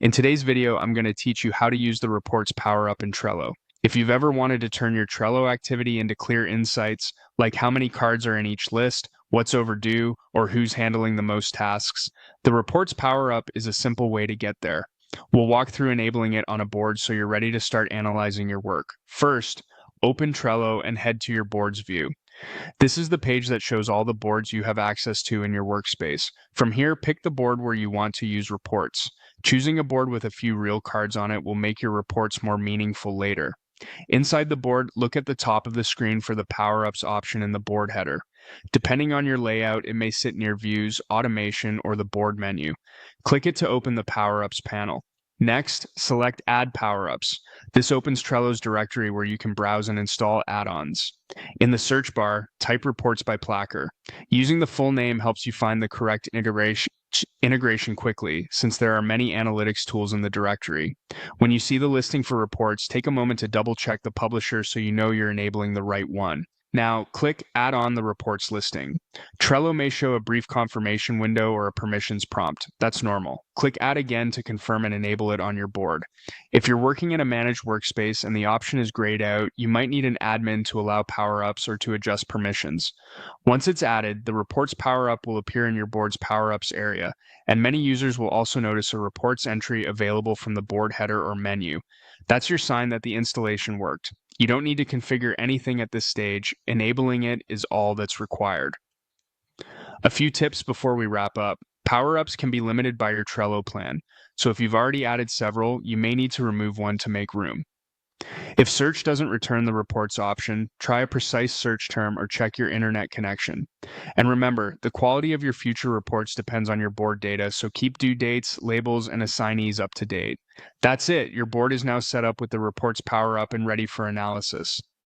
In today's video, I'm going to teach you how to use the reports Power Up in Trello. If you've ever wanted to turn your Trello activity into clear insights, like how many cards are in each list, what's overdue, or who's handling the most tasks, the reports Power Up is a simple way to get there. We'll walk through enabling it on a board so you're ready to start analyzing your work. First, open Trello and head to your boards view. This is the page that shows all the boards you have access to in your workspace. From here, pick the board where you want to use reports. Choosing a board with a few real cards on it will make your reports more meaningful later. Inside the board, look at the top of the screen for the Power Ups option in the board header. Depending on your layout, it may sit near Views, Automation, or the Board menu. Click it to open the Power Ups panel. Next, select Add Power Ups. This opens Trello's directory where you can browse and install add-ons. In the search bar, type Reports by Placker. Using the full name helps you find the correct integration quickly, since there are many analytics tools in the directory. When you see the listing for reports, take a moment to double-check the publisher so you know you're enabling the right one. Now, click Add on the reports listing. Trello may show a brief confirmation window or a permissions prompt. That's normal. Click Add again to confirm and enable it on your board. If you're working in a managed workspace and the option is grayed out, you might need an admin to allow power-ups or to adjust permissions. Once it's added, the reports power-up will appear in your board's power-ups area, and many users will also notice a reports entry available from the board header or menu. That's your sign that the installation worked. You don't need to configure anything at this stage. Enabling it is all that's required. A few tips before we wrap up. Power-ups can be limited by your Trello plan, so if you've already added several, you may need to remove one to make room. If search doesn't return the reports option, try a precise search term or check your internet connection. And remember, the quality of your future reports depends on your board data, so keep due dates, labels, and assignees up to date. That's it. Your board is now set up with the reports Power Up and ready for analysis.